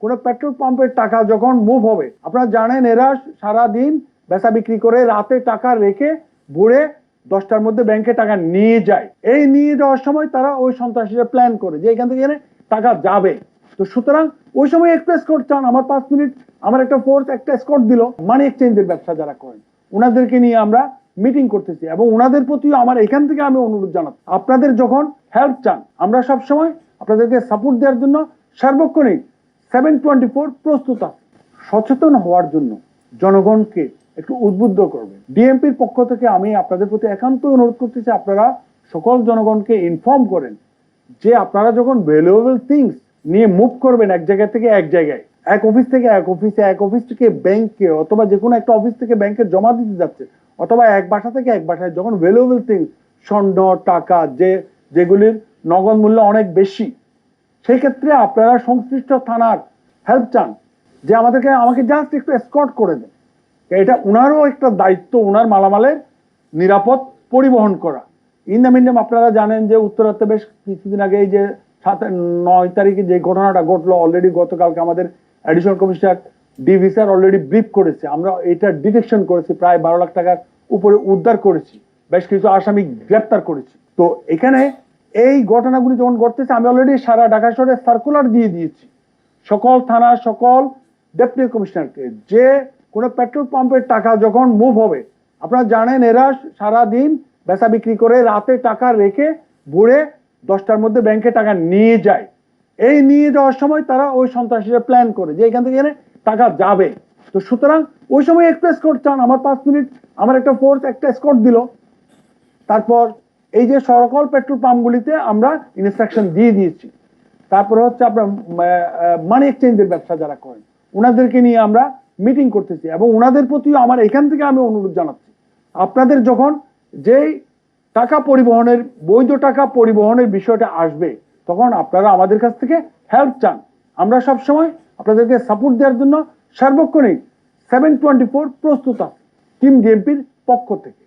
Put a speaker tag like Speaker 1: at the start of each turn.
Speaker 1: কোনো পেট্রোল পাম্পের টাকা যখন মুভ হবে, আপনারা জানেন এরা সারা দিন বেচা বিক্রি করে রাতে টাকা রেখে ভোরে 10টার মধ্যে ব্যাংকে টাকা নিয়ে যায়। এই নিয়ে যাওয়ার সময় তারা ওই সন্ত্রাসীরা প্ল্যান করে যে এখান থেকে এনে টাকা যাবে। তো সুতরাং ওই সময় একটা স্কট চান, আমার 5 মিনিট আমার একটা ফোর্স একটা স্কট দিল। মানি এক্সচেঞ্জের ব্যবসা যারা করেন ওনাদেরকে নিয়ে আমরা মিটিং করতেছি এবং ওনাদের প্রতিও আমার এখান থেকে আমি অনুরোধ জানাচ্ছি, আপনাদের যখন হেল্প চান আমরা সবসময় আপনাদেরকে সাপোর্ট দেওয়ার জন্য সার্বক্ষণিক 7/24 প্রস্তুত আছি। সচেতন হওয়ার জন্য জনগণকে একটু উদ্বুদ্ধ করবেন। ডিএমপির পক্ষ থেকে আমি আপনাদের প্রতি একান্ত অনুরোধ করতেছি, আপনারা সকল জনগণকে ইনফর্ম করেন যে আপনারা যখন ভ্যালুয়েবল থিংস নিয়ে মুভ করবেন এক জায়গা থেকে এক জায়গায়, এক অফিস থেকে এক অফিসে, এক অফিস থেকে ব্যাংকে, অথবা যে কোনো একটা অফিস থেকে ব্যাংকে জমা দিতে যাচ্ছে, অথবা এক বাসা থেকে এক বাসায়, যখন ভ্যালুয়েবল থিংস স্বর্ণ টাকা যেগুলির নগদ মূল্য অনেক বেশি, সেই ক্ষেত্রে আপনারা সংশ্লিষ্ট থানার হেল্প চান যে আমাকে জাস্ট একটু এসকর্ট করে দেন। এটা উনারও একটা দায়িত্ব, উনার মালামালের নিরাপদ পরিবহন করা। ইন দ্য মিনটাইম আপনারা জানেন যে উত্তরাতে বেশ কিছুদিন আগে এই যে 9 তারিখে যে ঘটনাটা ঘটলো, অলরেডি গতকালকে আমাদের additional commissioner DV sir already brief করেছে। আমরা এটা ডিটেকশন করেছি, প্রায় 12 লাখ টাকার উপরে উদ্ধার করেছি, বেশ কিছু আসামি গ্রেপ্তার করেছি। তো এখানে এই ঘটনাগুলি যখন ঘটতেছে আমি অলরেডি সারা ঢাকা শহরে সার্কুলার দিয়ে দিয়েছি সকল থানা সকল ডেপুটি কমিশনারকে, যে কোনো পেট্রোল পাম্পের টাকা যখন মুভ হবে, আপনারা জানেন এরা সারা দিন বেচা বিক্রি করে রাতে টাকা রেখে ভোরে 10টার মধ্যে ব্যাংকে টাকা নিয়ে যায়। এই নিয়ে যাওয়ার সময় তারা ওই সন্ত্রাসীরা প্ল্যান করে যে এখান থেকে এনে টাকা যাবে। তো সুতরাং ওই সময় একটা স্কট চান, আমার 5 মিনিট আমার একটা ফোর্স একটা স্কট দিল। তারপর এই যে সকল পেট্রোল পাম্পগুলিতে আমরা ইনস্ট্রাকশন দিয়ে দিয়েছি। তারপরে হচ্ছে আপনার মানি এক্সচেঞ্জের ব্যবসা যারা করেন ওনাদেরকে নিয়ে আমরা মিটিং করতেছি এবং ওনাদের প্রতিও আমার এখান থেকে আমি অনুরোধ জানাচ্ছি, আপনাদের যখন যেই টাকা পরিবহনের বৈধ টাকা পরিবহনের বিষয়টা আসবে তখন আপনারা আমাদের কাছ থেকে হেল্প চান। আমরা সবসময় আপনাদেরকে সাপোর্ট দেওয়ার জন্য সার্বক্ষণিক 7/24 প্রস্তুত আছি টিম ডিএমপির পক্ষ থেকে।